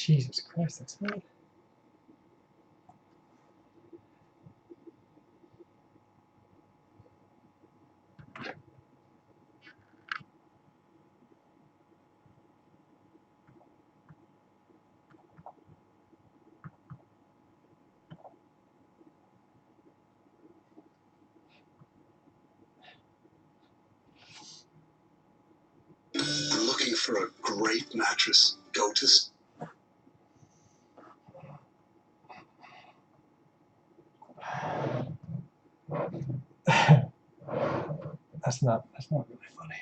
Jesus Christ, that's not. Looking for a great mattress. Go to... That's not really funny.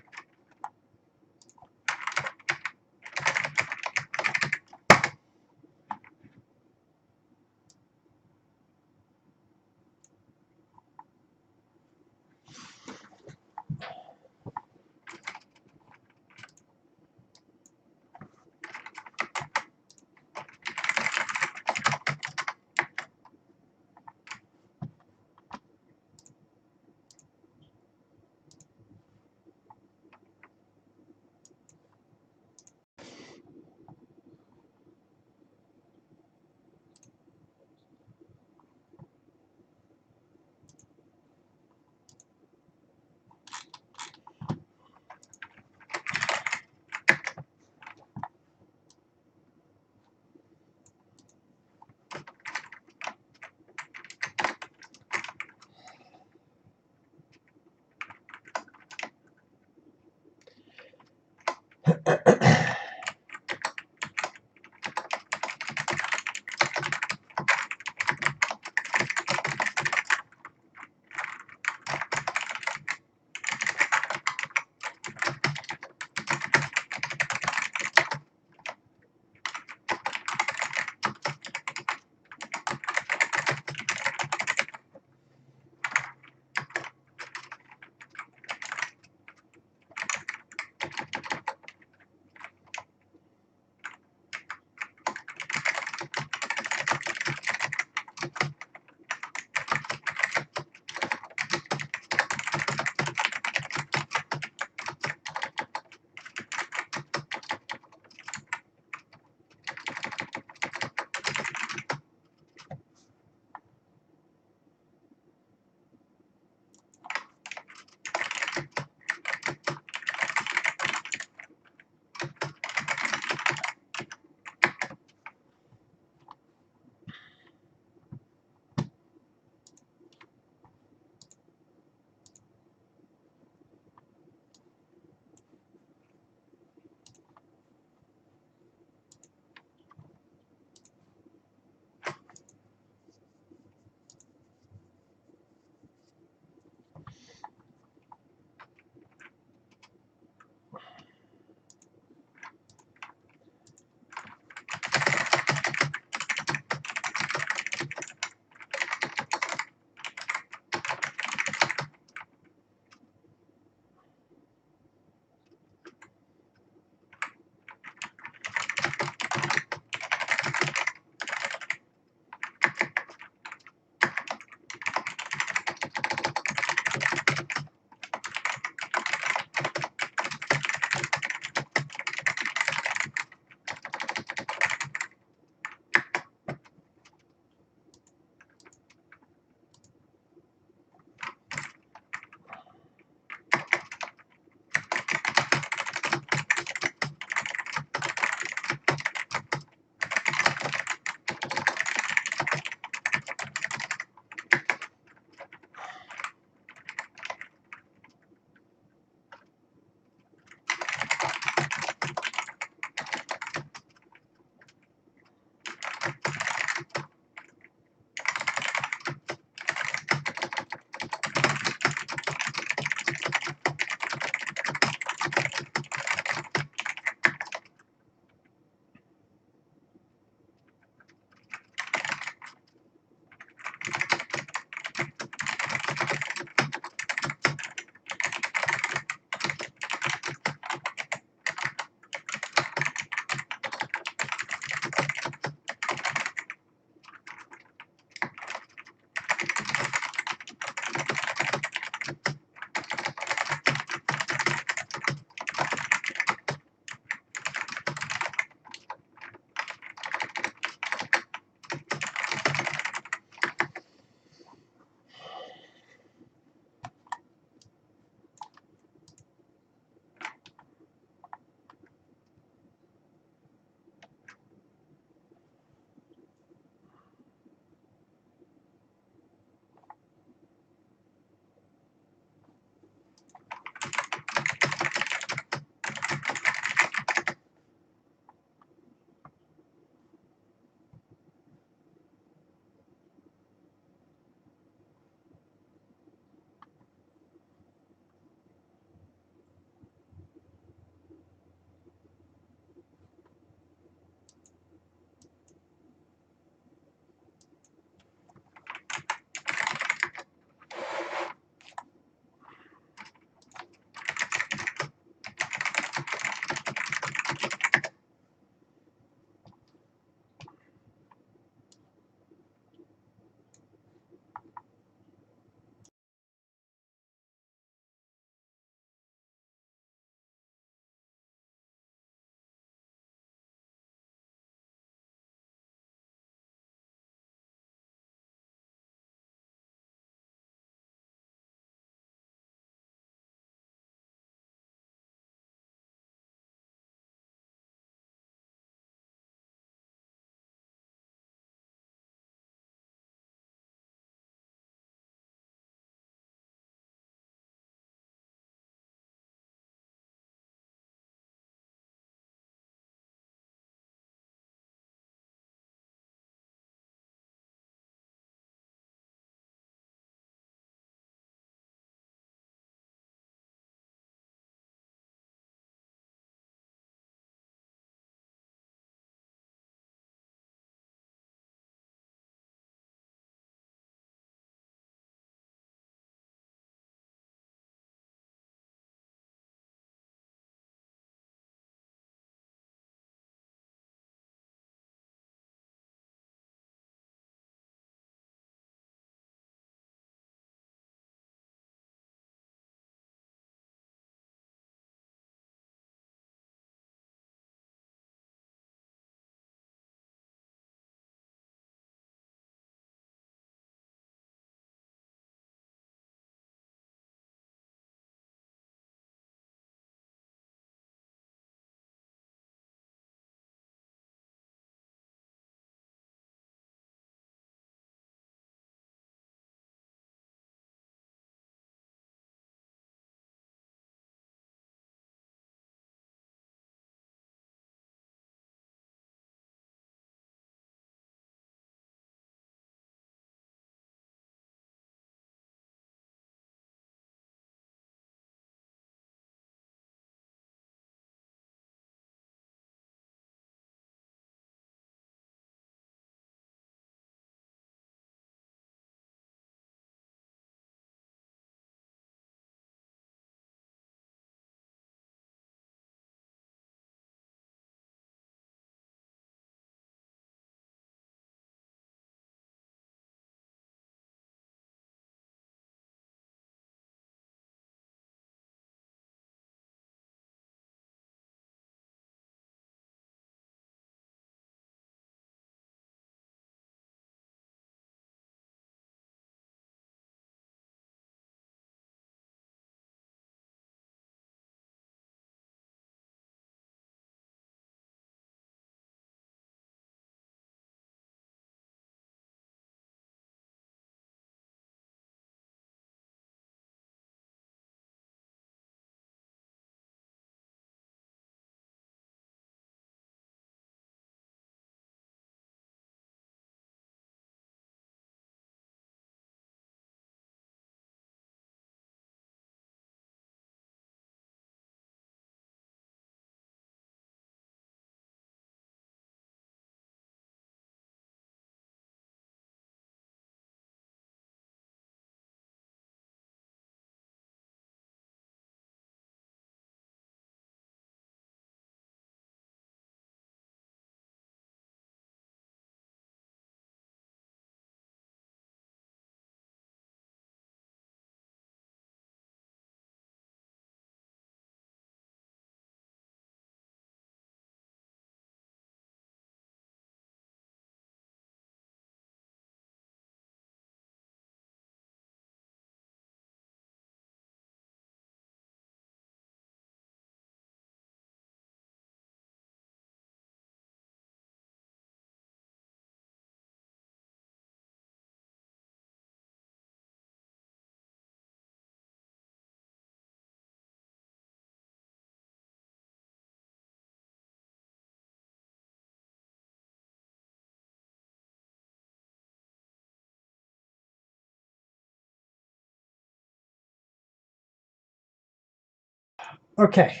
Okay.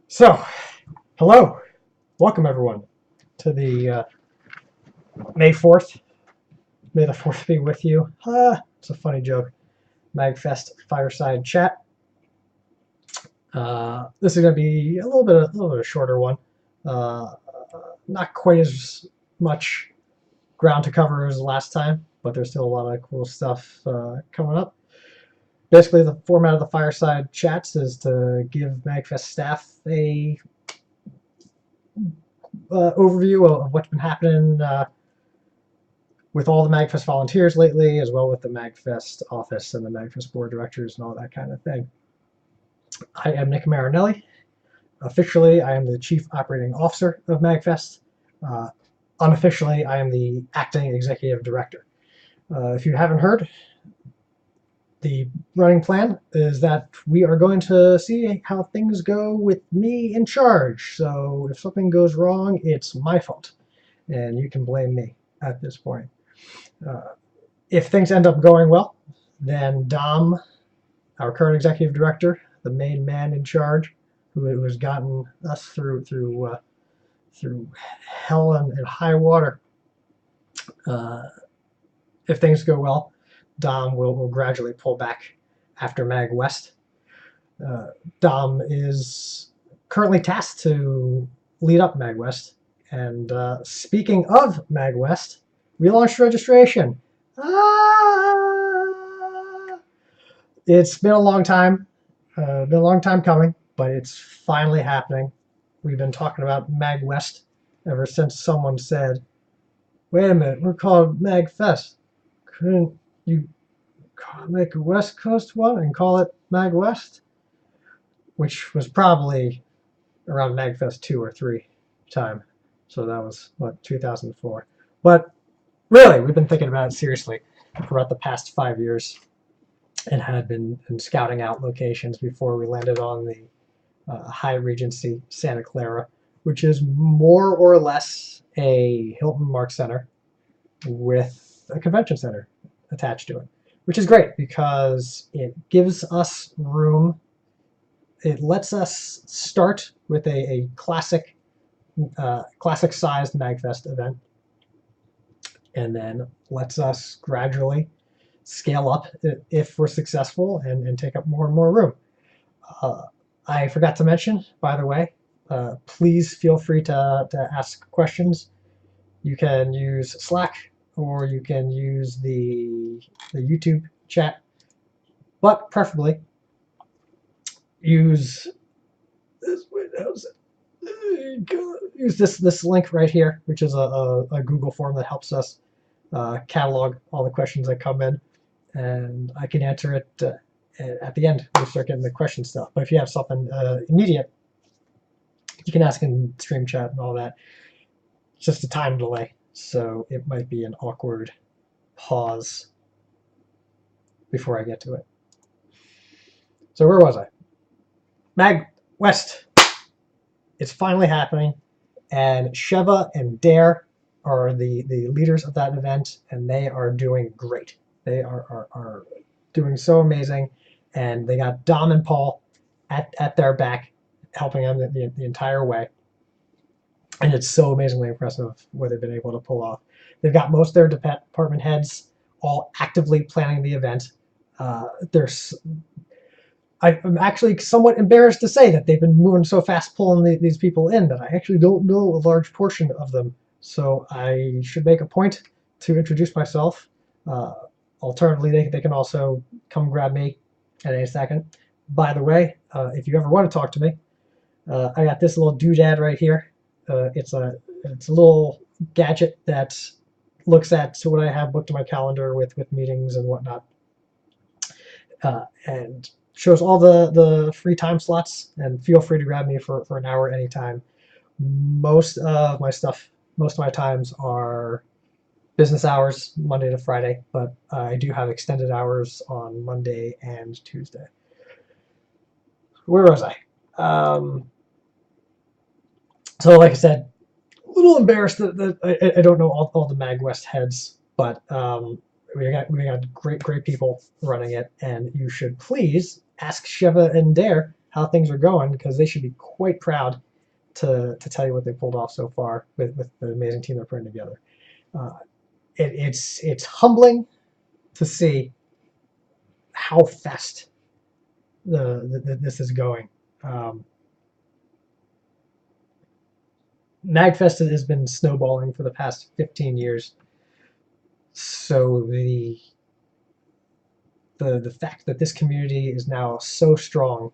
So, hello. Welcome, everyone, to the May 4th. May the 4th be with you. It's a funny joke. MAGFest Fireside Chat. This is going to be a little bit of a shorter one. Not quite as much ground to cover as last time, but there's still a lot of cool stuff coming up. Basically, the format of the Fireside Chats is to give MAGFest staff a overview of what's been happening with all the MAGFest volunteers lately, as well with the MAGFest office and the MAGFest board directors and all that kind of thing. I am Nick Marinelli. Officially, I am the Chief Operating Officer of MAGFest. Unofficially, I am the Acting Executive Director. If you haven't heard, the running plan is that we are going to see how things go with me in charge. So if something goes wrong, it's my fault, and you can blame me at this point. If things end up going well, then Dom, our current executive director, the main man in charge, who has gotten us through hell and high water. If things go well, Dom will gradually pull back after MAGWest. Dom is currently tasked to lead up MAGWest. And speaking of MAGWest, we launched registration. It's been a long time. Coming, but it's finally happening. We've been talking about MAGWest ever since someone said, "Wait a minute, we're called MAGFest. Couldn't you make a West Coast one and call it MAGWest?" Which was probably around MAGFest 2 or 3 time. So that was, what, 2004. But really, we've been thinking about it seriously for about the past 5 years and had been scouting out locations before we landed on the High Regency Santa Clara, which is more or less a Hilton Mark Center with a convention center attached to it, which is great because it gives us room. It lets us start with a classic sized MAGFest event, and then lets us gradually scale up if we're successful and take up more and more room. I forgot to mention, by the way, please feel free to ask questions. You can use Slack or you can use the YouTube chat, but preferably use this link right here, which is a Google form that helps us catalog all the questions that come in, and I can answer it at the end when we start getting the question stuff. But if you have something immediate, you can ask in stream chat and all that. It's just a time delay, so it might be an awkward pause before I get to it. So where was I? MAGWest. It's finally happening, and Sheva and Dare are the leaders of that event, and they are doing great. They are doing so amazing, and they got Dom and Paul at their back, helping them the entire way. And it's so amazingly impressive what they've been able to pull off. They've got most of their department heads all actively planning the event. I'm actually somewhat embarrassed to say that they've been moving so fast pulling these people in that I actually don't know a large portion of them. So I should make a point to introduce myself. Alternatively, they can also come grab me at any second. By the way, if you ever want to talk to me, I got this little doodad right here. It's a little gadget that looks at what I have booked in my calendar with meetings and whatnot, and shows all the free time slots. And feel free to grab me for an hour anytime. Most of my times are business hours, Monday to Friday, but I do have extended hours on Monday and Tuesday. Where was I? So like I said, a little embarrassed that I don't know all the MAGWest heads, but we got great people running it, and you should please ask Sheva and Dare how things are going, because they should be quite proud to tell you what they pulled off so far with the amazing team they're putting together. Uh, it's humbling to see how fast this is going. Um, MAGFest has been snowballing for the past 15 years, so the fact that this community is now so strong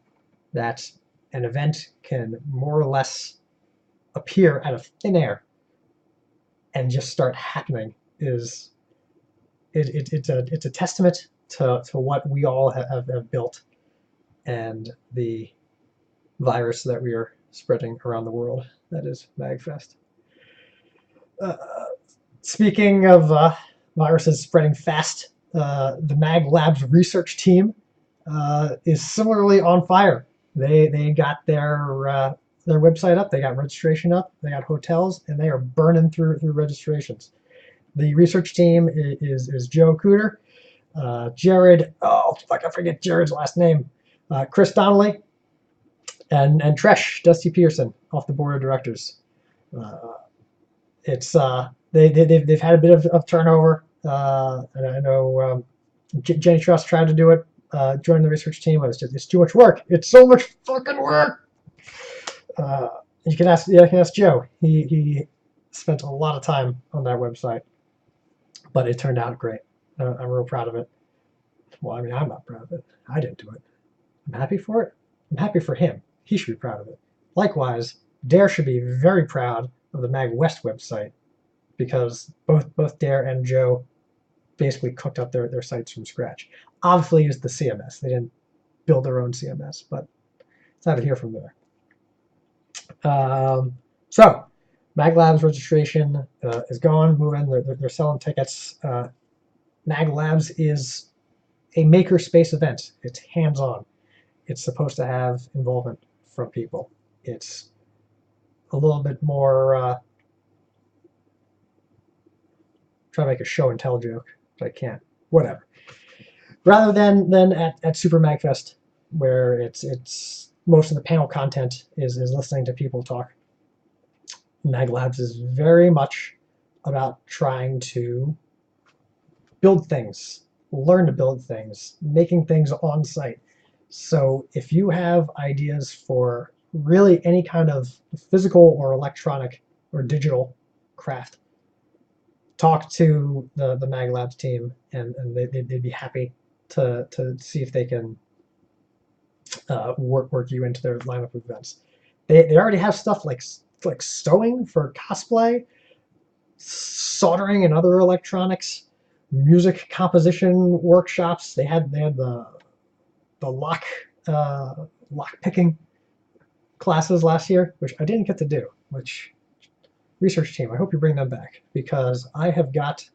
that an event can more or less appear out of thin air and just start happening is it's a testament to what we all have built and the virus that we are spreading around the world. That is MAGFest. Uh, Speaking of viruses spreading fast, the Mag Labs research team is similarly on fire. They got their website up, they got registration up, they got hotels, and they are burning through registrations. The research team is Joe Cooter, Jared. Oh fuck, I forget Jared's last name. Chris Donnelly, and Tresh Dusty Pearson off the board of directors. Uh, it's they've had a bit of turnover. And I know Jenny Trust tried to do it, join the research team. It's too much work. It's so much fucking work. Uh, you can ask Joe. He spent a lot of time on that website, but it turned out great. I'm real proud of it. Well, I mean, I'm not proud of it. I didn't do it. I'm happy for it. I'm happy for him. He should be proud of it. Likewise, Dare should be very proud of the MagWest website because both Dare and Joe basically cooked up their sites from scratch. Obviously, used the CMS. They didn't build their own CMS, but it's neither here from there. So, Mag Labs registration is going, moving. They're selling tickets. Mag Labs is a makerspace event. It's hands-on. It's supposed to have involvement from people. It's a little bit more. Try to make a show and tell joke, but I can't. Whatever. Rather than at Super MagFest, where it's most of the panel content is listening to people talk. Mag Labs is very much about trying to build things, learn to build things, making things on site. So if you have ideas for really any kind of physical or electronic or digital craft, talk to the Mag Labs team, and they'd be happy to see if they can work you into their lineup of events. They already have stuff like sewing for cosplay, soldering and other electronics, music composition workshops. They had the lock picking classes last year, which I didn't get to do. Which research team, I hope you bring them back, because I have got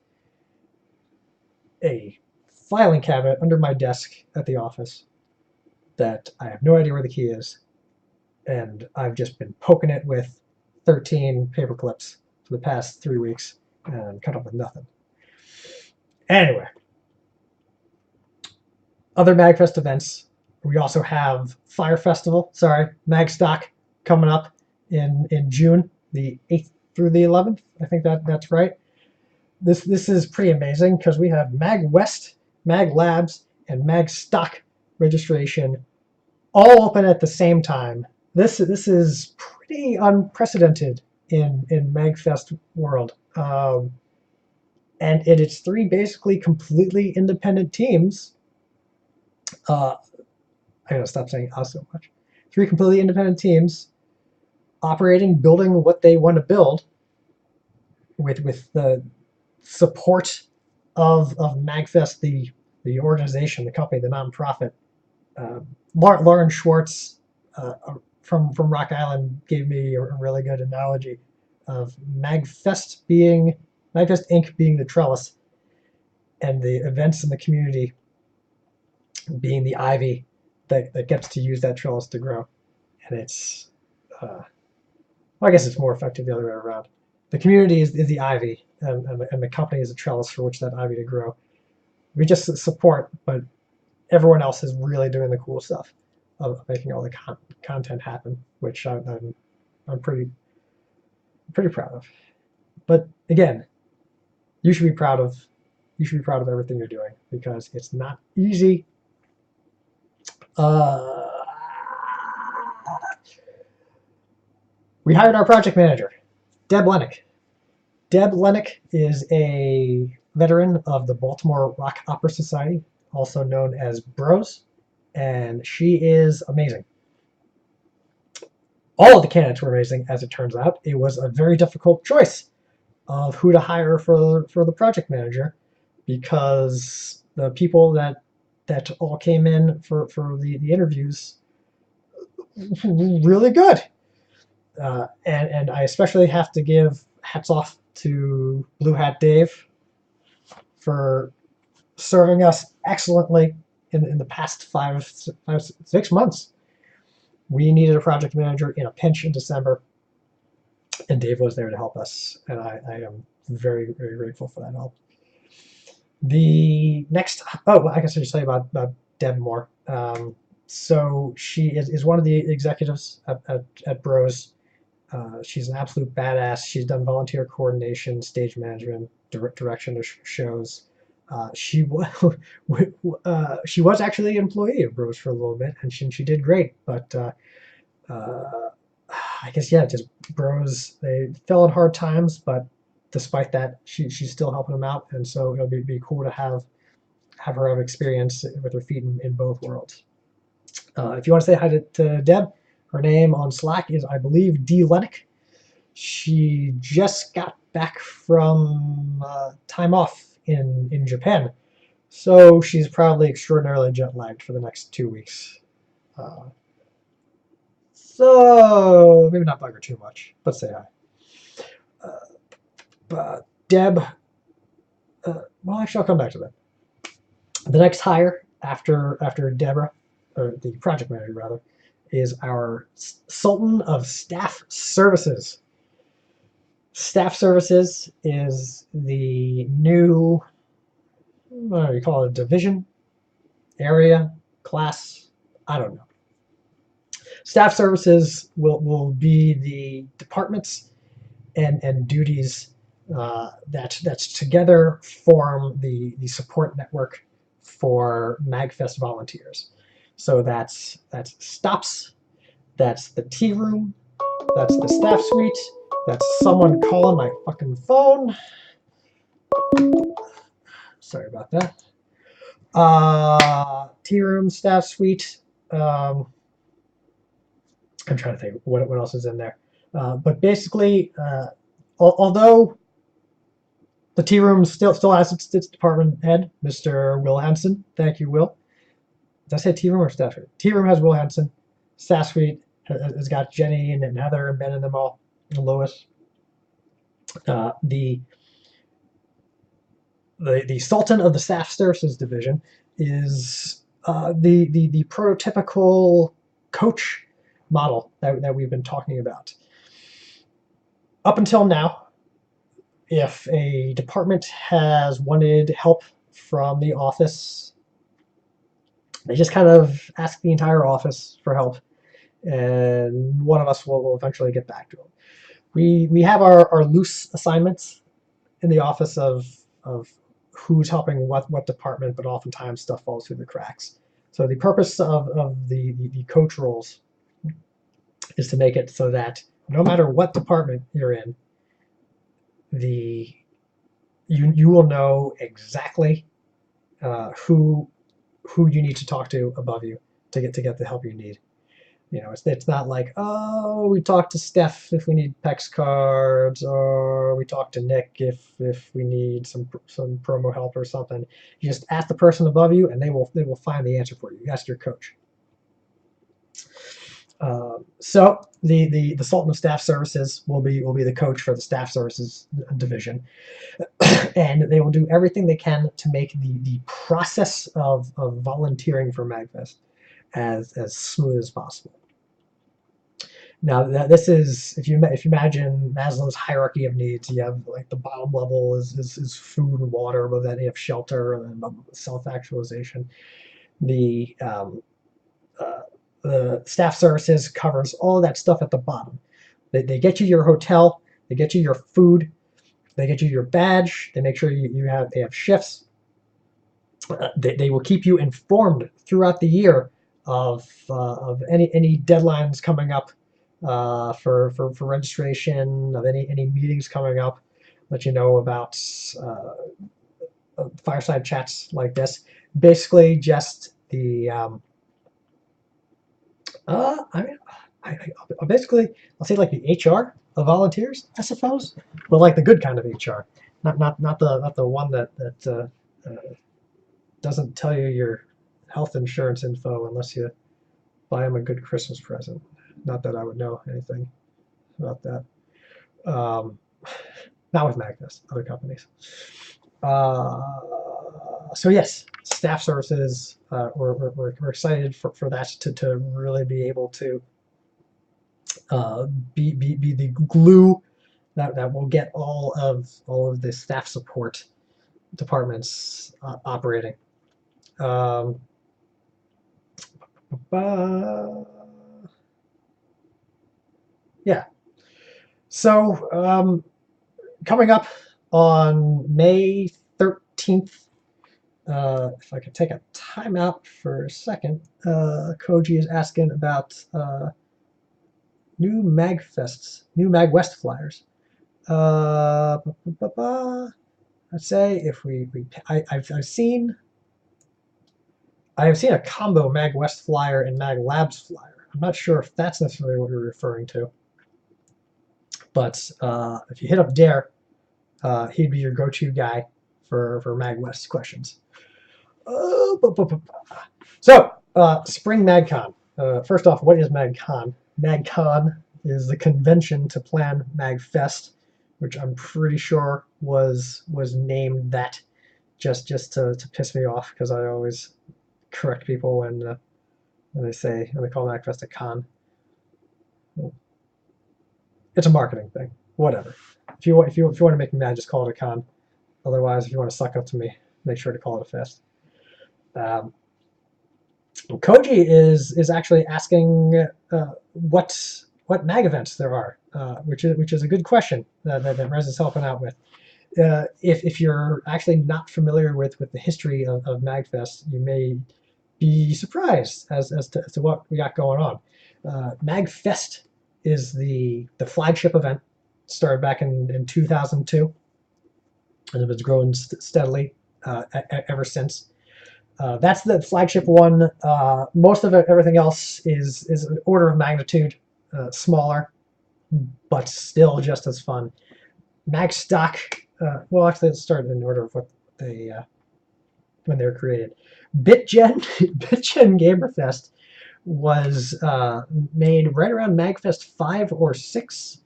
a filing cabinet under my desk at the office that I have no idea where the key is, and I've just been poking it with 13 paper clips for the past 3 weeks and come up with nothing. Anyway, other MagFest events. We also have Magstock coming up in June, the 8th through the 11th. I think that's right. This is pretty amazing because we have MagWest, Mag Labs, and Magstock registration all open at the same time. This is pretty unprecedented in MagFest world. And it's three basically completely independent teams. I gotta stop saying us so much. Three completely independent teams operating, building what they want to build with the support of MagFest, the organization, the company, the nonprofit. Lauren Schwartz from Rock Island gave me a really good analogy of MagFest Inc. being the trellis, and the events in the community being the ivy that gets to use that trellis to grow. And it's, well, I guess it's more effective the other way around. The community is the ivy, and the company is a trellis for which that ivy to grow. We just support, but everyone else is really doing the cool stuff. of making all the content happen, which I'm pretty proud of. But again, you should be proud of everything you're doing because it's not easy. Uh, we hired our project manager, Deb Lennick. Deb Lennick is a veteran of the Baltimore Rock Opera Society, also known as Bros, and she is amazing. All of the candidates were amazing, as it turns out. It was a very difficult choice of who to hire for the project manager because the people that all came in for the interviews really good. And I especially have to give hats off to Blue Hat Dave for serving us excellently in the past 6 months. We needed a project manager in a pinch in December, and Dave was there to help us, and I am very, very grateful for that help. The next, I guess I should tell you about Deb more. So she is one of the executives at Bros. She's an absolute badass. She's done volunteer coordination, stage management, direction of shows. She was she was actually an employee of Bros for a little bit, and she did great. But I guess yeah, just Bros they fell in hard times, but despite that, she's still helping them out, and so it'll be cool to have her have experience with her feet in both worlds. If you want to say hi to Deb, her name on Slack is, I believe, D. Lennick. She just got back from time off in Japan, so she's probably extraordinarily jet lagged for the next 2 weeks. Uh, so maybe not bug her too much, but say hi. But Deb, well, actually, I'll come back to that. The next hire after Deborah, or the project manager rather, is our Sultan of Staff Services. Staff Services is the new, what do you call it, division, area, class, I don't know. Staff Services will be the departments and duties that together form the support network for MAGFest volunteers. So that's stops, that's the tea room, that's the staff suite, that's someone calling my fucking phone. Sorry about that. Tea room, staff suite. I'm trying to think what else is in there. But basically, although the tea room still has its department head, Mr. Will Hansen. Thank you, Will. Did I say tea room or staff suite? Tea room has Will Hansen. Staff suite has got Jenny and Heather and Ben and them all, and Lois. The Sultan of the Staff Services Division is the prototypical coach model that we've been talking about. Up until now, if a department has wanted help from the office, they just kind of ask the entire office for help, and one of us will eventually get back to them. We have our loose assignments in the office of who's helping what department, but oftentimes stuff falls through the cracks. So the purpose of the coach roles is to make it so that no matter what department you're in, you will know exactly who you need to talk to above you to get the help you need. It's not like, oh, we talk to Steph if we need PEX cards, or we talk to Nick if we need some promo help or something. You just ask the person above you, and they will find the answer for you. You ask your coach. So the Sultan of Staff Services will be the coach for the Staff Services division, and they will do everything they can to make the process of volunteering for MAGFest as smooth as possible. Now, this is, if you imagine Maslow's hierarchy of needs, you have like the bottom level is food and water, but then you have shelter and then self-actualization. The The staff services covers all of that stuff at the bottom. They get you your hotel, they get you your food, they get you your badge, they make sure they have shifts. They will keep you informed throughout the year of any deadlines coming up for registration, of any meetings coming up. Let you know about fireside chats like this. Basically, just the I mean, basically I'll say like the HR of volunteers, I suppose, but like the good kind of HR, not the one that doesn't tell you your health insurance info unless you buy them a good Christmas present. Not that I would know anything about that. Um, Not with MAGFest, other companies. So yes, staff services. We're excited for that to really be able to be the glue that will get all of the staff support departments operating. Um, yeah. So coming up on May 13th, if I could take a timeout for a second, Koji is asking about new MAGFests, new MAGWest flyers. I'd say if I've seen a combo MAGWest flyer and MAGLabs flyer. I'm not sure if that's necessarily what you're referring to, but if you hit up Dare, he'd be your go-to guy for MAGWest questions. So, Spring MagCon. First off, what is MagCon? MagCon is the convention to plan MagFest, which I'm pretty sure was named that just to piss me off because I always correct people when they call MagFest a con. It's a marketing thing. Whatever. If you want to make me mad, just call it a con. Otherwise, if you want to suck up to me, make sure to call it a fest. Koji is actually asking what mag events there are, which is a good question that Rez is helping out with. If you're actually not familiar with the history of MagFest, you may be surprised as to what we got going on. MagFest is the flagship event. Started back in 2002, and it's grown steadily ever since. That's the flagship one. Most of everything else is an order of magnitude smaller, but still just as fun. Mag Stock. Well, actually, let's start in order of what they when they were created. BitGen BitGen Gamerfest was made right around MagFest 5 or 6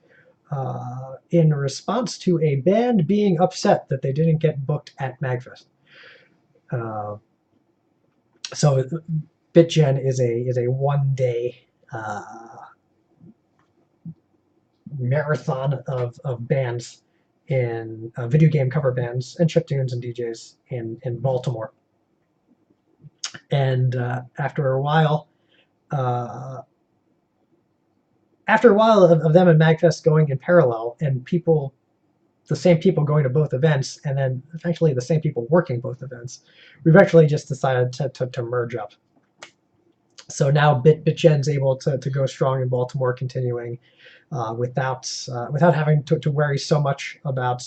in response to a band being upset that they didn't get booked at MagFest. So BitGen is a 1 day marathon of bands in video game cover bands and chiptunes and DJs in Baltimore. And after a while of them and MagFest going in parallel, and the same people going to both events, and then eventually the same people working both events, we've actually just decided to merge up. So now BitGen's able to go strong in Baltimore, continuing without having to worry so much about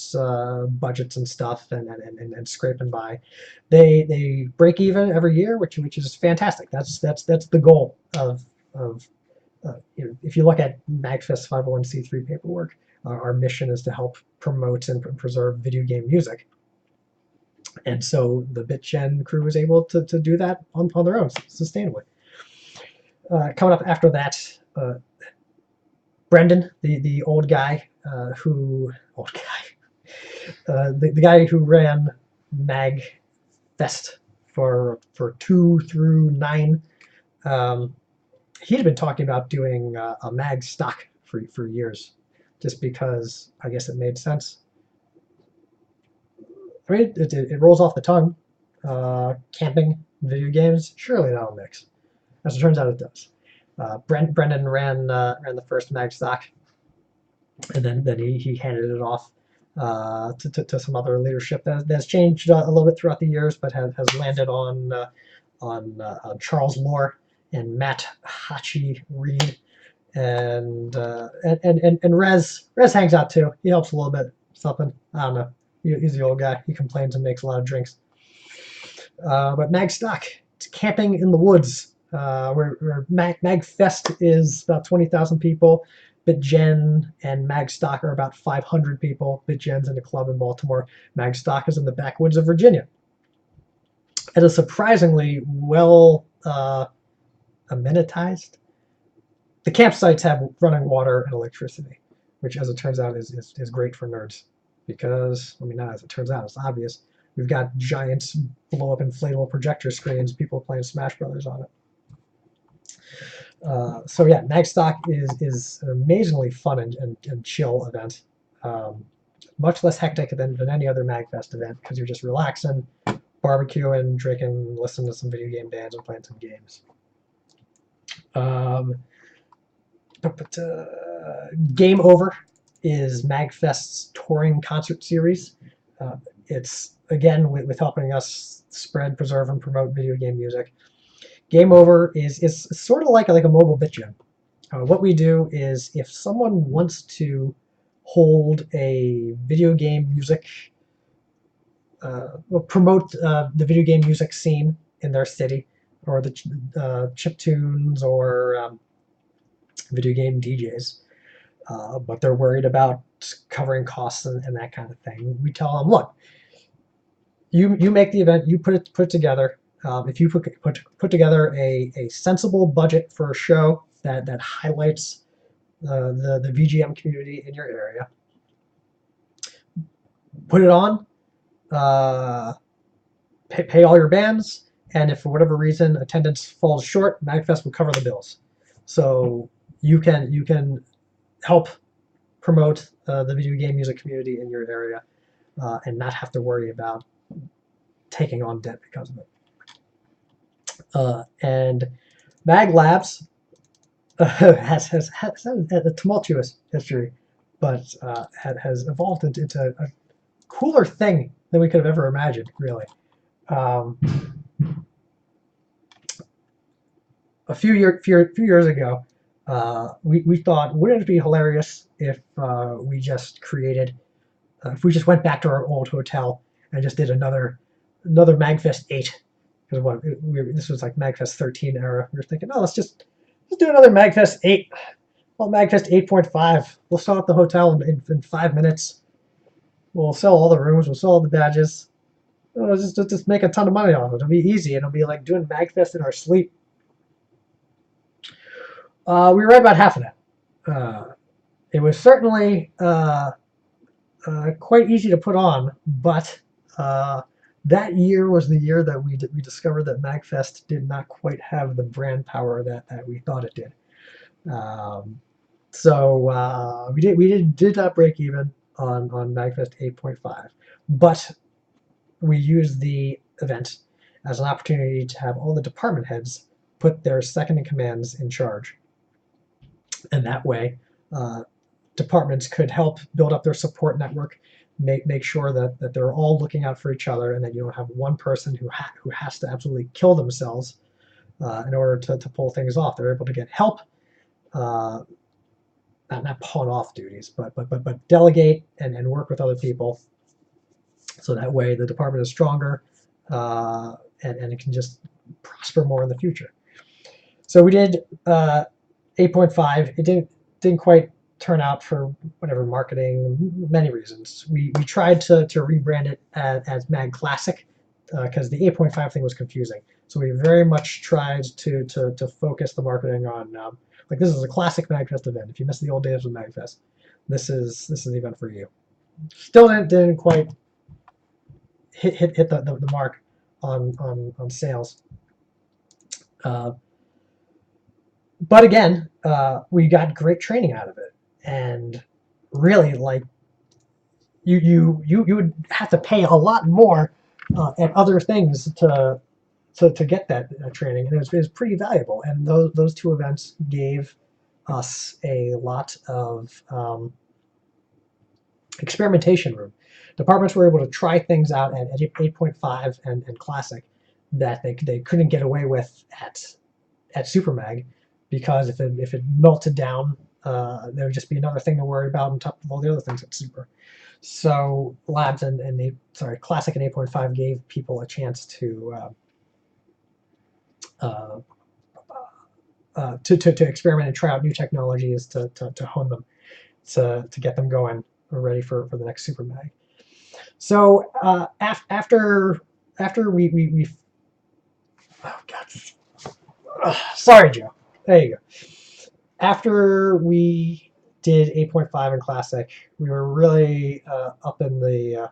budgets and stuff and scraping by. They break even every year, which is fantastic. That's the goal of if you look at MagFest 501c3 paperwork, our mission is to help promote and preserve video game music. And so the BitGen crew is able to do that on their own sustainably. Coming up after that, Brendan, the old guy the guy who ran MagFest for 2 through 9. He'd been talking about doing a mag stock for years, just because I guess it made sense. I mean, it rolls off the tongue. Camping, video games, surely that'll mix. As it turns out, it does. Brendan ran the first mag stock, and then he handed it off to some other leadership that's changed a little bit throughout the years, but has landed on Charles Lohr and Matt Hachi Reed, and Rez hangs out too. He helps a little bit. Something, I don't know. He's the old guy. He complains and makes a lot of drinks. But Mag Stock, it's camping in the woods. Where MagFest is about 20,000 people. BitGen and Magstock are about 500 people. BitGen's in a club in Baltimore. Magstock is in the backwoods of Virginia. It is surprisingly well amenitized. The campsites have running water and electricity, which, as it turns out, is great for nerds. Because, I mean, not as it turns out, it's obvious. We've got giant blow-up inflatable projector screens, people playing Smash Brothers on it. So yeah, Magstock is an amazingly fun and chill event. Much less hectic than any other MagFest event because you're just relaxing, barbecuing, drinking, listening to some video game bands, and playing some games. Game Over is MagFest's touring concert series. It's, again, with helping us spread, preserve, and promote video game music. Game Over is sort of like a mobile BitGen. What we do is if someone wants to hold a video game music, promote the video game music scene in their city, or the chiptunes or video game DJs, but they're worried about covering costs and that kind of thing, we tell them, look, you make the event, you put it together. If you put together a sensible budget for a show that highlights the VGM community in your area, put it on, pay all your bands, and if for whatever reason attendance falls short, MagFest will cover the bills. So you can help promote the video game music community in your area and not have to worry about taking on debt because of it. And Mag Labs has a tumultuous history, but has evolved into a cooler thing than we could have ever imagined, really. A few years ago, we thought, wouldn't it be hilarious if we just went back to our old hotel and just did another MagFest 8. Because this was like MagFest 13 era. We were thinking, oh, let's do another MagFest 8. Well, MagFest 8.5. We'll sell out the hotel in 5 minutes. We'll sell all the rooms. We'll sell all the badges. We'll just make a ton of money off it. It'll be easy. It'll be like doing MagFest in our sleep. We were right about half of that. It was certainly quite easy to put on, but that year was the year that we discovered that MagFest did not quite have the brand power that we thought it did. So we did not break even on MagFest 8.5, but we used the event as an opportunity to have all the department heads put their second in commands in charge, and that way departments could help build up their support network. Make sure that they're all looking out for each other, and that you don't have one person who has to absolutely kill themselves in order to pull things off. They're able to get help, not pawn off duties, but delegate and work with other people, so that way the department is stronger and it can just prosper more in the future. So we did 8.5. It didn't quite turn out for whatever marketing, many reasons. We tried to rebrand it as Mag Classic because the 8.5 thing was confusing. So we very much tried to focus the marketing on like, this is a classic MagFest event. If you miss the old days of MagFest, this is the event for you. Still didn't quite hit the mark on sales. But again, we got great training out of it. And really, like, you would have to pay a lot more at other things to to get that training, and it was pretty valuable. And those two events gave us a lot of experimentation room. Departments were able to try things out at 8.5 and Classic that they couldn't get away with at Super Mag, because if it melted down, there would just be another thing to worry about on top of all the other things at Super. So labs and Classic and 8.5 gave people a chance uh, to experiment and try out new technologies to hone them, to get them going, ready for the next Super Mag. So after we oh god, sorry Joe, there you go. After we did 8.5 in Classic, we were really up in the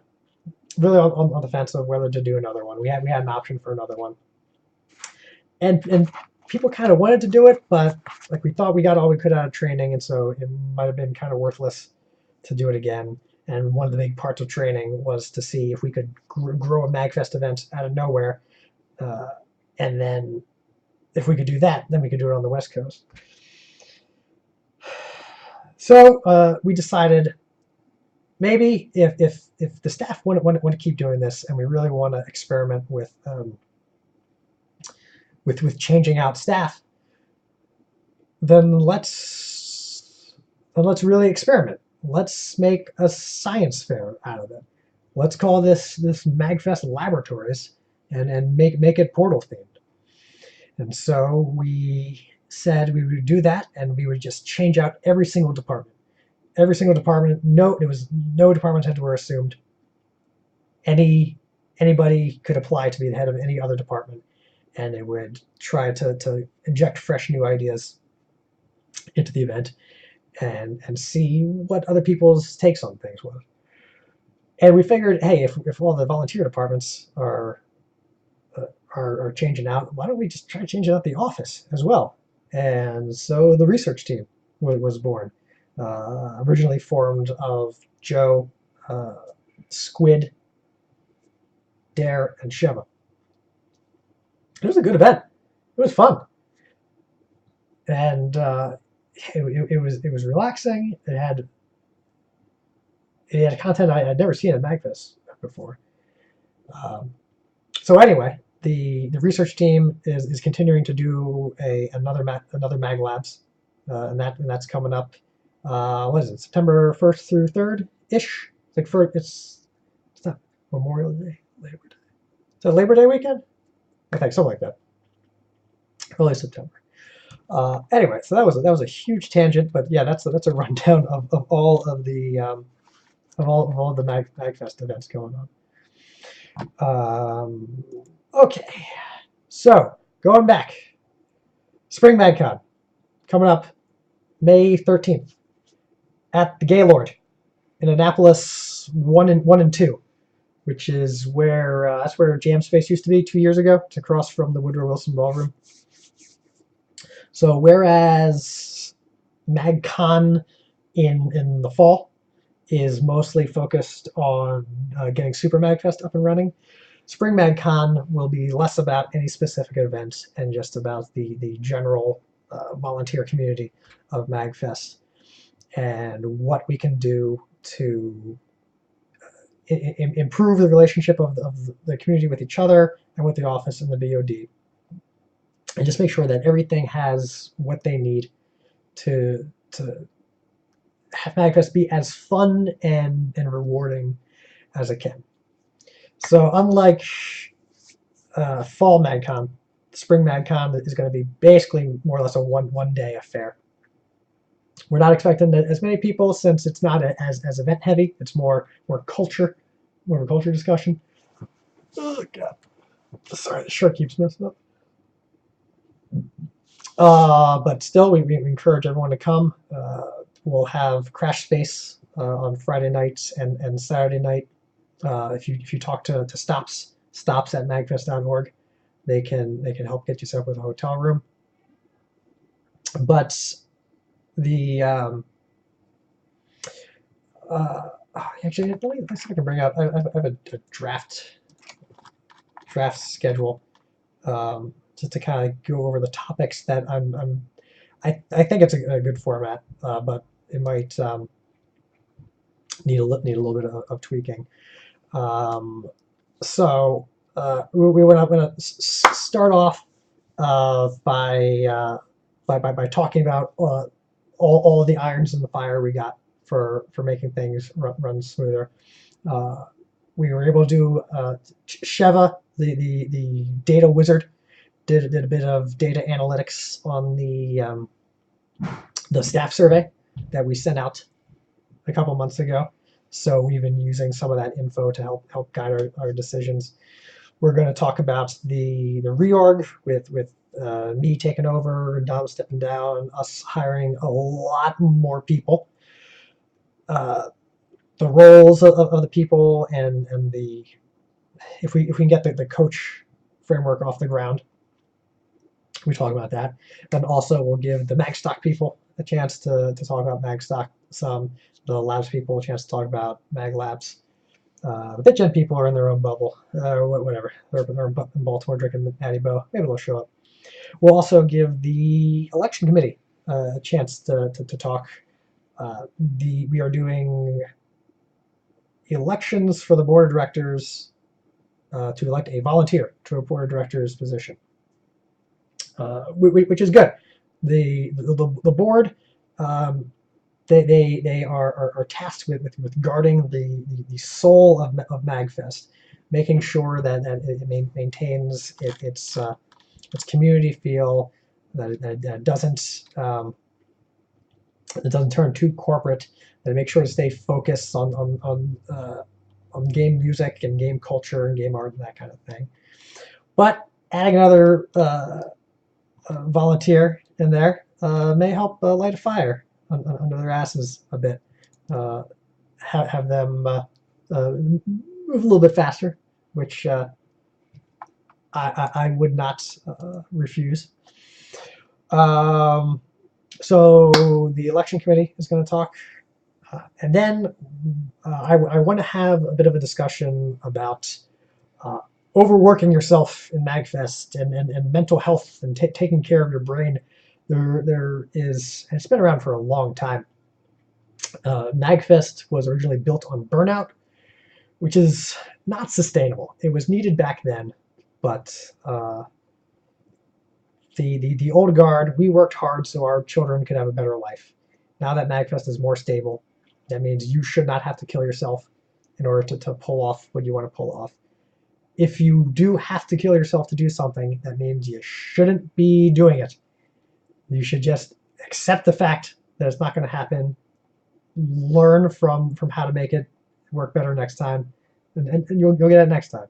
really on the fence of whether to do another one. We had an option for another one, and people kind of wanted to do it, but like we thought we got all we could out of training, and so it might have been kind of worthless to do it again. And one of the big parts of training was to see if we could grow a MAGFest event out of nowhere, uh, and then if we could do that, then we could do it on the West Coast. So we decided maybe if the staff want to keep doing this, and we really want to experiment with changing out staff, then let's really experiment. Let's make a science fair out of it. Let's call this MagFest Laboratories, and make it Portal themed. And so we said we would do that, and we would just change out every single department. Every single department. No departments had to were assumed. Anybody could apply to be the head of any other department, and it would try to inject fresh new ideas into the event, and see what other people's takes on things was. And we figured, hey, if all the volunteer departments are changing out, why don't we just try changing out the office as well? And so the research team was born, originally formed of Joe, Squid, Dare, and Sheva. It was a good event. It was fun, and it was relaxing. It had content I had never seen at MagFest before. Um, so anyway, the research team is continuing to do another Mag Labs, and that's coming up. What is it? September 1st through 3rd ish. It's not Memorial Day, Labor Day. Is it Labor Day weekend? I think something like that. Early September. Anyway, so that was a huge tangent, but yeah, that's a rundown of all of the of all the MagFest events going on. Okay, so going back, Spring MagCon coming up May 13th at the Gaylord in Annapolis, 1 and 2, which is where that's where Jam Space used to be 2 years ago. It's across from the Woodrow Wilson Ballroom. So whereas MagCon in the fall is mostly focused on getting Super MagFest up and running, Spring MagCon will be less about any specific event and just about the general volunteer community of MagFest, and what we can do to improve the relationship of the community with each other and with the office and the BOD, and just make sure that everything has what they need to have MagFest be as fun and rewarding as it can. So unlike fall MagCon, Spring MagCon is going to be basically more or less a one day affair. We're not expecting as many people, since it's not as event heavy. It's more culture, more of a culture discussion. Oh god, sorry, the shirt keeps messing up. But still, we encourage everyone to come. We'll have Crash Space on Friday nights and Saturday night. If you talk to stops at magfest.org, they can help get you set up with a hotel room. But the actually, let me see if I can bring out. I have a draft schedule just to kind of go over the topics that I think it's a good format, but it might need a little bit of tweaking. Um, we want to start off by talking about all of the irons in the fire we got for making things run smoother. Uh, we were able to do Sheva, the data wizard, did a bit of data analytics on the staff survey that we sent out a couple months ago. So we've been using some of that info to help guide our decisions. We're going to talk about the reorg with me taking over, Dom stepping down, us hiring a lot more people. The roles of the people and the if we can get the coach framework off the ground, we talk about that. Then also we'll give the Magstock people a chance to talk about Magstock some, the Labs people a chance to talk about Mag Labs. The BitGen people are in their own bubble, whatever. They're in Baltimore drinking the Natty Bow. Maybe they'll show up. We'll also give the election committee a chance to talk. We are doing elections for the board of directors to elect a volunteer to a board of directors position, which is good. The board, they are tasked with guarding the soul of MAGFest, making sure that it maintains its community feel, that it doesn't turn too corporate, that it makes sure to stay focused on game music and game culture and game art and that kind of thing. But adding another volunteer in there may help light a fire under their asses a bit. Have them move a little bit faster, which I would not refuse. So the election committee is going to talk. And then I want to have a bit of a discussion about uh, overworking yourself in MAGFest and mental health and taking care of your brain. There is, and it's been around for a long time. MAGFest was originally built on burnout, which is not sustainable. It was needed back then, but the old guard, we worked hard so our children could have a better life. Now that MAGFest is more stable, that means you should not have to kill yourself in order to pull off what you want to pull off. If you do have to kill yourself to do something, that means you shouldn't be doing it. You should just accept the fact that it's not going to happen, learn from how to make it work better next time, and you'll get it next time.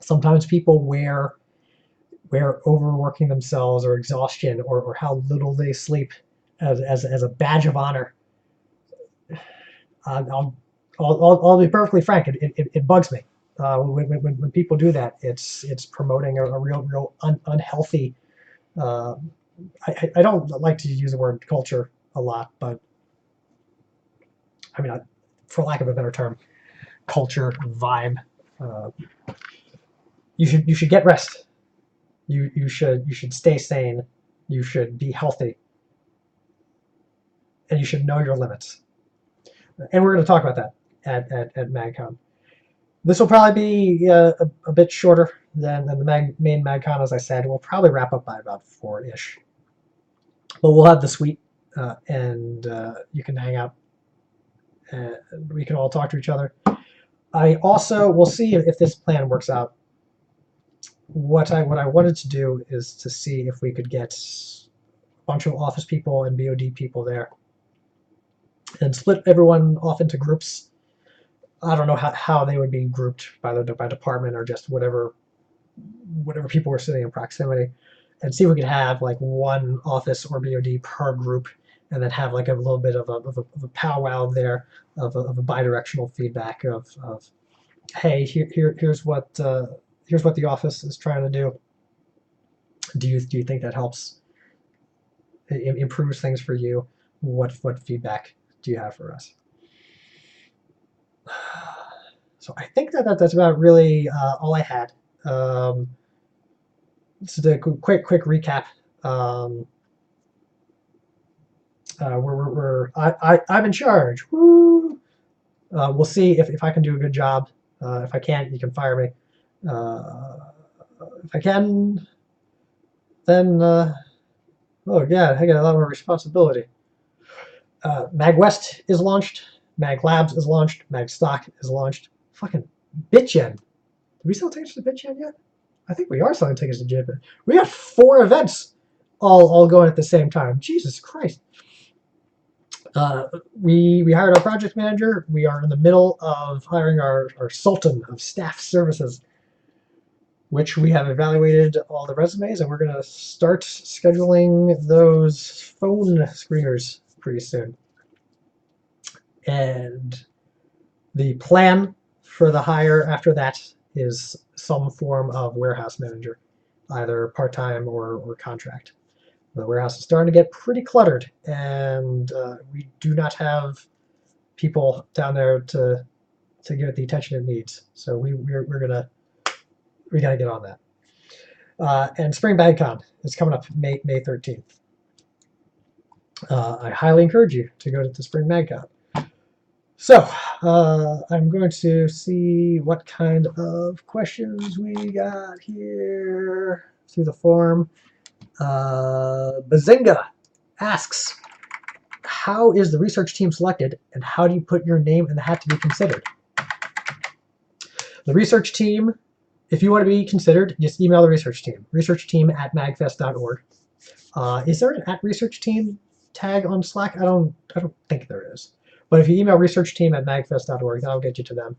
Sometimes people wear overworking themselves or exhaustion or how little they sleep as a badge of honor. I'll be perfectly frank. It bugs me when people do that. It's promoting a real unhealthy. Uh, I don't like to use the word culture a lot, but I mean, for lack of a better term, culture vibe. Uh, you should get rest. You should stay sane. You should be healthy, and you should know your limits. And we're going to talk about that at MagCon. This will probably be a bit shorter than the main MagCon, as I said. We'll probably wrap up by about 4-ish. But we'll have the suite, and you can hang out, and we can all talk to each other. I also will see if this plan works out. What I wanted to do is to see if we could get a bunch of office people and BOD people there, and split everyone off into groups. I don't know how they would be grouped by department or just whatever people were sitting in proximity, and see if we could have like one office or BOD per group, and then have like a little bit of a powwow there of a bidirectional feedback of hey, here's what the office is trying to do. Do you think that helps? It improves things for you? What feedback do you have for us? So I think that's about really all I had. Just a quick recap. I'm in charge. Woo! We'll see if I can do a good job. If I can't, you can fire me. If I can, then oh yeah, I got a lot more responsibility. MagWest is launched. Mag Labs is launched. Mag Stock is launched. Fucking BitGen. Did we sell tickets to BitGen yet? I think we are selling tickets to BitGen. We got 4 events all going at the same time. Jesus Christ. We hired our project manager. We are in the middle of hiring our Sultan of Staff Services, which we have evaluated all the resumes, and we're going to start scheduling those phone screeners pretty soon. And the plan for the hire after that is some form of warehouse manager, either part-time or contract. The warehouse is starting to get pretty cluttered, and we do not have people down there to give it the attention it needs. So we gotta get on that. And Spring BagCon is coming up May 13th. I highly encourage you to go to the Spring BagCon. So I'm going to see what kind of questions we got here through the forum. Bazinga asks, how is the research team selected, and how do you put your name in the hat to be considered? The research team, if you want to be considered, just email the research team at magfest.org. Is there an at research team tag on Slack? I don't think there is. But if you email research team at magfest.org, that'll get you to them.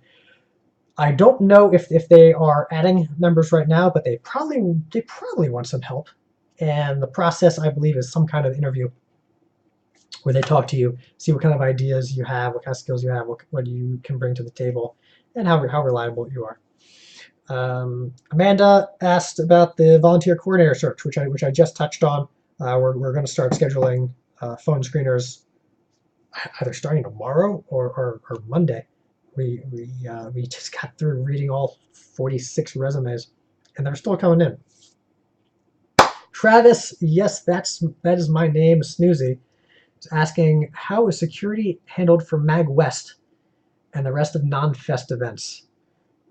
I don't know if they are adding members right now, but they probably want some help. And the process, I believe, is some kind of interview where they talk to you, see what kind of ideas you have, what kind of skills you have, what you can bring to the table, and how reliable you are. Amanda asked about the volunteer coordinator search, which I just touched on. We're going to start scheduling phone screeners either starting tomorrow or Monday. We just got through reading all 46 resumes, and they're still coming in. Travis, yes, that is my name, Snoozy, is asking, how is security handled for MagWest and the rest of non-fest events?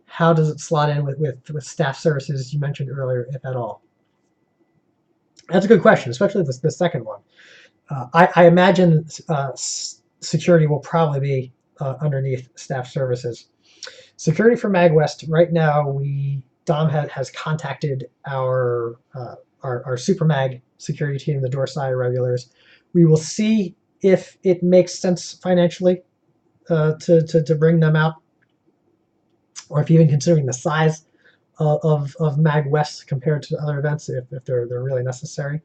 How does it slot in with staff services you mentioned earlier, if at all? That's a good question, especially the second one. I imagine security will probably be underneath staff services. Security for MagWest right now, Dom has contacted our Super Mag security team, the Doorside regulars. We will see if it makes sense financially to bring them out, or if even considering the size of MagWest compared to other events, if they're really necessary.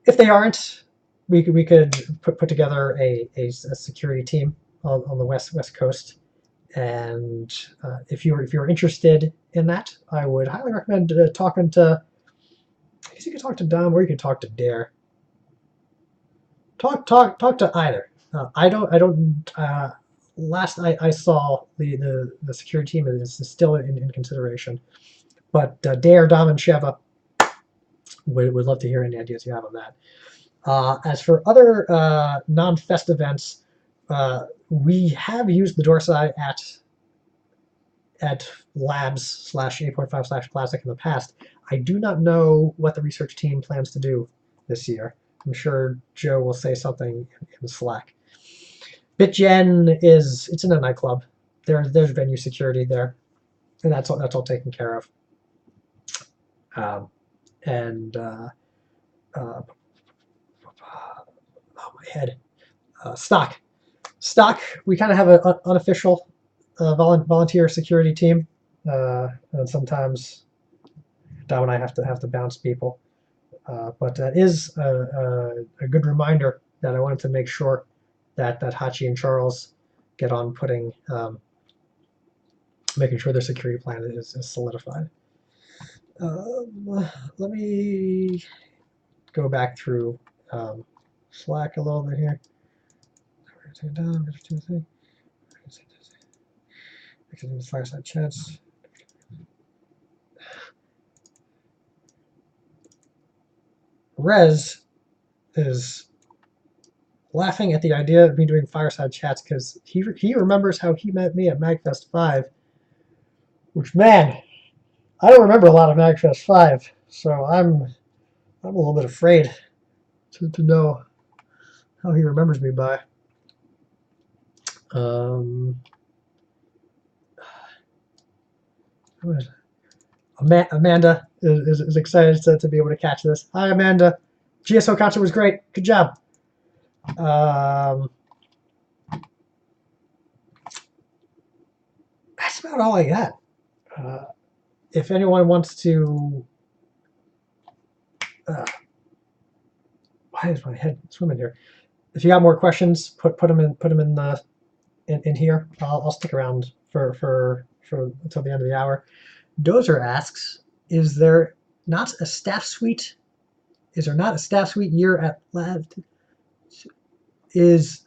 If they aren't, we could put together a security team on the west coast. And if you're interested in that, I would highly recommend talking to. I guess you could talk to Dom, or you could talk to Dare. Talk to either. I don't. Last I saw, the security team is still in consideration. But Dare, Dom, and Sheva would love to hear any ideas you have on that. As for other non-fest events, we have used the Doorside at labs /8.5 classic in the past. I do not know what the research team plans to do this year. I'm sure Joe will say something in Slack. BitGen it's in a nightclub. There's venue security there, and that's all taken care of. And oh, my head. Stock. We kind of have an unofficial volunteer security team, and sometimes Dom and I have to bounce people. But that is a good reminder that I wanted to make sure that Hachi and Charles get on making sure their security plan is solidified. Let me go back through Slack a little bit here. Fireside chats. Rez is laughing at the idea of me doing fireside chats because he remembers how he met me at MAGFest 5, which, man, I don't remember a lot of MAGFest 5, so I'm a little bit afraid to know how he remembers me by. Um, Amanda is excited to be able to catch this. Hi, Amanda. GSO concert was great. Good job. That's about all I got. If anyone wants to, why is my head swimming here? If you got more questions, put them in the in here. I'll stick around for until the end of the hour. Dozer asks, is there not a staff suite? Is there not a staff suite year at Lab? Is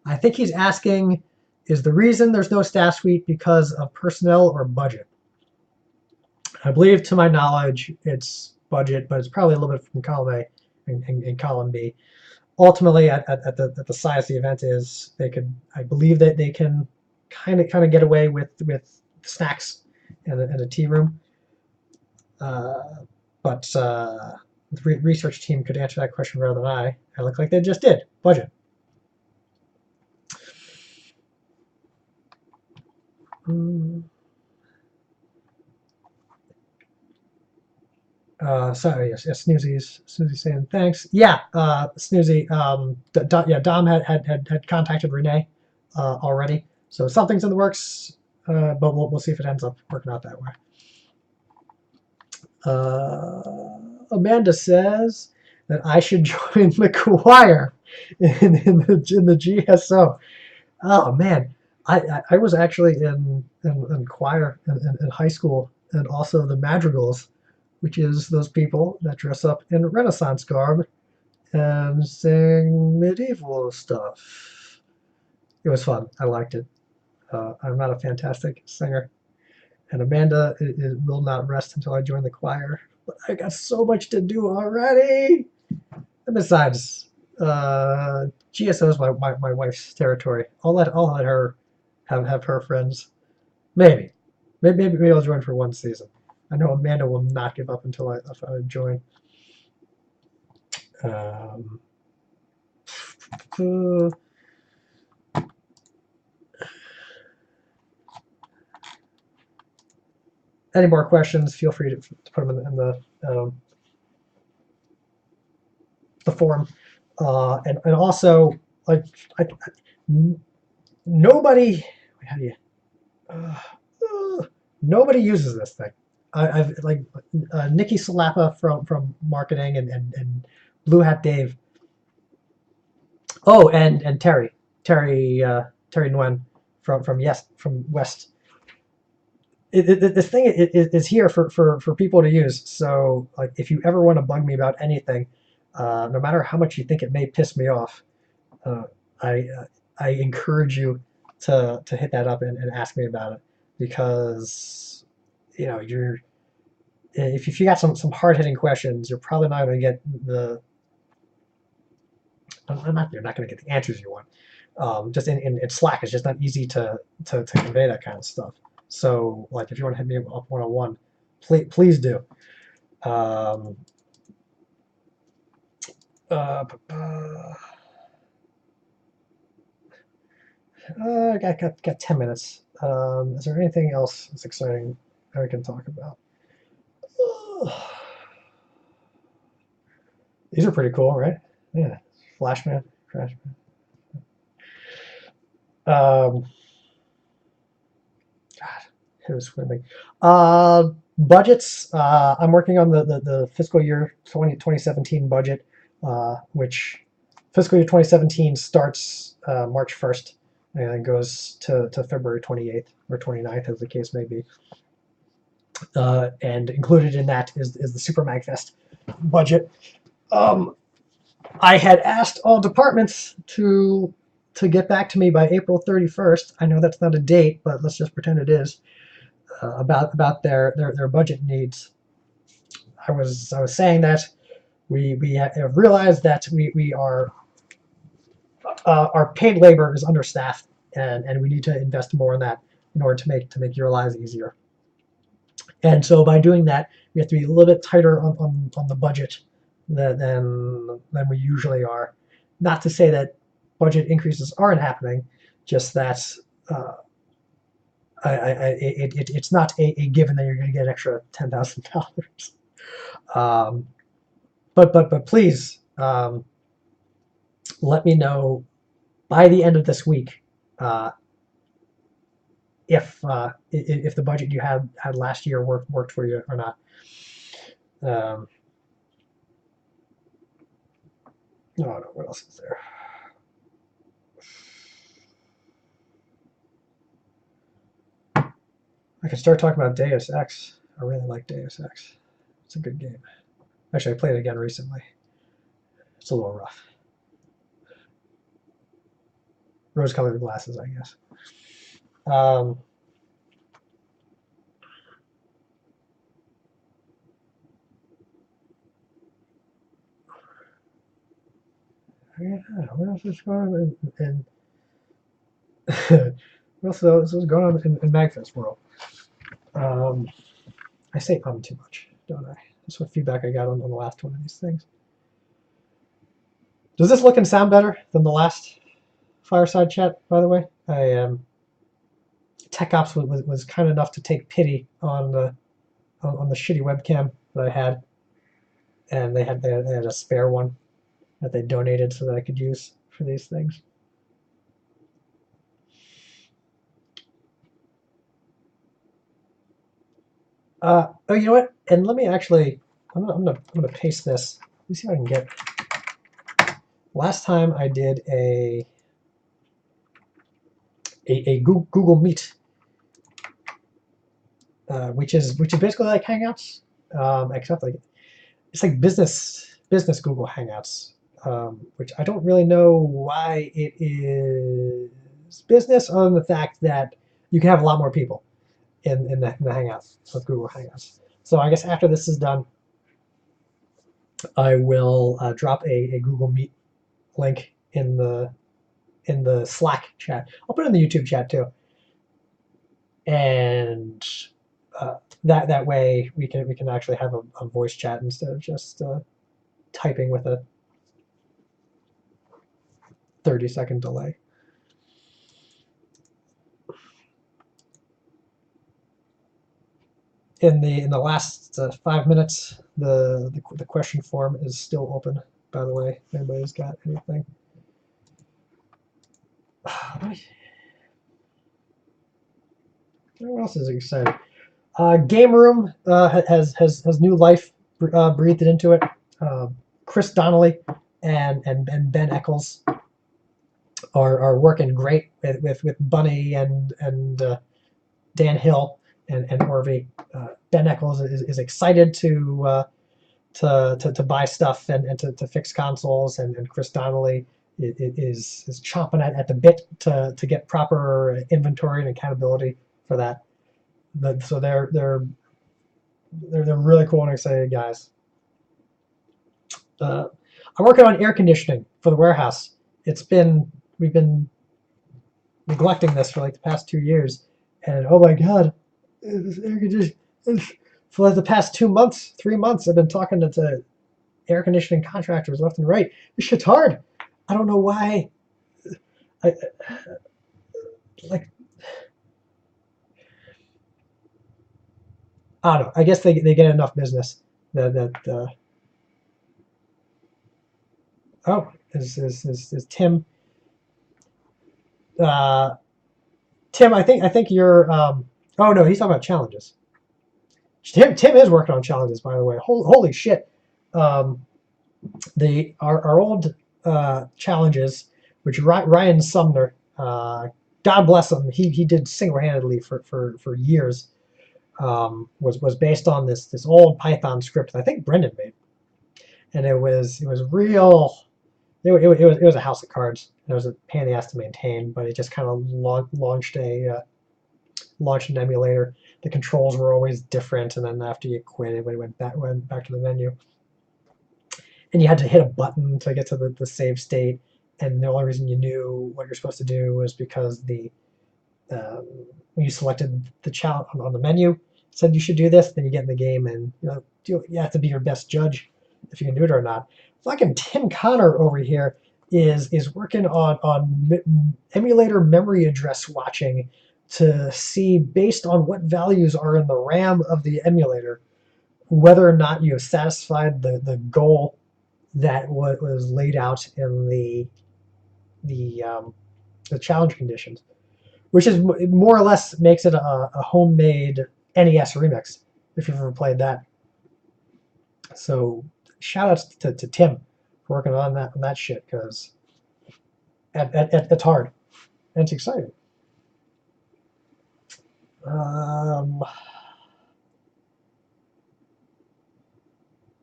I think he's asking, is the reason there's no staff suite because of personnel or budget? I believe, to my knowledge, it's budget, but it's probably a little bit from column A and column B. Ultimately, at the size the event is, I believe that they can kind of get away with snacks and a tea room. But the research team could answer that question rather than I. I look like they just did. Budget. Sorry, yes, Snoozy's saying thanks. Yeah, Snoozy. Yeah, Dom had contacted Renee already, so something's in the works, but we'll see if it ends up working out that way. Amanda says that I should join the choir in the GSO. Oh man, I was actually in choir in high school, and also the madrigals, which is those people that dress up in Renaissance garb and sing medieval stuff. It was fun. I liked it. I'm not a fantastic singer, and Amanda will not rest until I join the choir. But I got so much to do already. And besides, GSO is my wife's territory. I'll let her have her friends. Maybe I'll join for one season. I know Amanda will not give up until I join. Any more questions? Feel free to put them in the forum, and also like nobody. How do you? Nobody uses this thing. I've like Nikki Salapa from marketing and Blue Hat Dave. Oh, and Terry Nguyen from West. This thing is here for people to use. So like if you ever want to bug me about anything, no matter how much you think it may piss me off, uh, I encourage you to hit that up and ask me about it, because you're if you got some hard hitting questions, you're probably not going to get you're not going to get the answers you want. Just in Slack, it's just not easy to convey that kind of stuff. So, like, if you want to hit me up one on one, please do. I got 10 minutes. Is there anything else that's exciting that we can talk about? These are pretty cool, right? Yeah, Flashman, Crashman. God, it was swimming. Budgets. I'm working on the fiscal year 2017 budget, which fiscal year 2017 starts March 1st and goes to February 28th or 29th, as the case may be. And included in that is the Super MAGFest budget. I had asked all departments to get back to me by April 31st. I know that's not a date, but let's just pretend it is. About their budget needs. I was saying that we have realized that we are our paid labor is understaffed, and we need to invest more in that in order to make your lives easier. And so by doing that, we have to be a little bit tighter on the budget than we usually are. Not to say that budget increases aren't happening, just that uh, it's not a given that you're going to get an extra $10,000. Um, but please let me know by the end of this week uh, if the budget you had last year worked for you or not. Um, oh no, what else is there? I can start talking about Deus Ex. I really like Deus Ex. It's a good game. Actually, I played it again recently. It's a little rough. Rose-colored glasses, I guess. Um, yeah, what else is going on what else is going on in MAGFest world? Um, I say too much, don't I? That's what feedback I got on the last one of these things. Does this look and sound better than the last Fireside chat, by the way? Tech Ops was kind enough to take pity on the shitty webcam that I had, and they had a spare one that they donated so that I could use for these things. Oh, you know what? And let me actually, I'm gonna paste this. Let me see if I can get. Last time I did a Google Meet, which is basically like Hangouts, except like it's like business Google Hangouts, which I don't really know why it is business, other than the fact that you can have a lot more people in the Hangouts with Google Hangouts. So I guess after this is done, I will drop a Google Meet link in the Slack chat. I'll put it in the YouTube chat too, and that way we can actually have a voice chat instead of just typing with a 30-second delay. In the last 5 minutes, the question form is still open. By the way, if anybody's got anything. What else is exciting? Game Room has new life breathed into it. Chris Donnelly and Ben Eccles are working great with Bunny and Dan Hill and Orvie. Ben Eccles is excited to buy stuff and to fix consoles, and Chris Donnelly is chomping at the bit to get proper inventory and accountability for that. So they're really cool and excited guys. I'm working on air conditioning for the warehouse. We've been neglecting this for like the past 2 years, and oh my god, this air conditioning. For like the past 2 months, 3 months, I've been talking to air conditioning contractors left and right. This shit's hard. I don't know why. I like. I don't know. I guess they get enough business that oh, is Tim. Uh, Tim, I think you're. Oh no, he's talking about challenges. Tim is working on challenges, by the way. Holy shit! Um, our old challenges, which Ryan Sumner, God bless him, he did single handedly for years. Was based on this old Python script that I think Brendan made, and it was real. It was a house of cards. It was a pain in the ass to maintain, but it just kind of launched an emulator. The controls were always different, and then after you quit, it went back to the menu. and you had to hit a button to get to the save state. And the only reason you knew what you're supposed to do was because when you selected the challenge on the menu, it said you should do this. Then you get in the game, and you have to be your best judge if you can do it or not. Fucking Tim Connor over here is working on emulator memory address watching to see, based on what values are in the RAM of the emulator, whether or not you have satisfied the goal that was laid out in the challenge conditions, which is more or less makes it a homemade NES remix if you've ever played that. So shout outs to Tim for working on that shit, because it's hard and it's exciting. Um,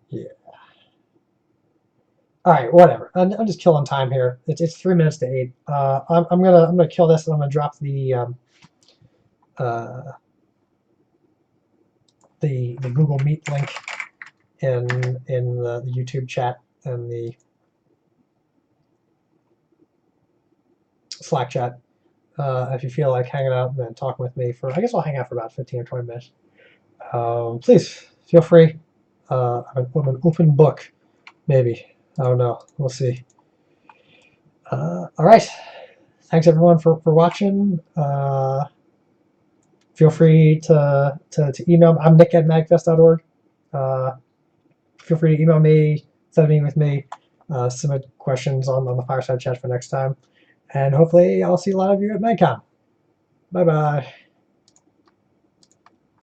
yeah. All right, whatever. I'm just killing time here. It's 3 minutes to 8. I'm gonna kill this, and I'm gonna drop uh, the Google Meet link in the YouTube chat and the Slack chat. If you feel like hanging out and talking with me for, I guess I'll hang out for about 15 or 20 minutes. Please feel free. I'm an open book, maybe. I don't know. We'll see. All right. Thanks everyone for watching. Feel free to email me. I'm nick@magfest.org. Feel free to email me, send me with me, submit questions on the Fireside chat for next time. And hopefully I'll see a lot of you at MagCon. Bye bye.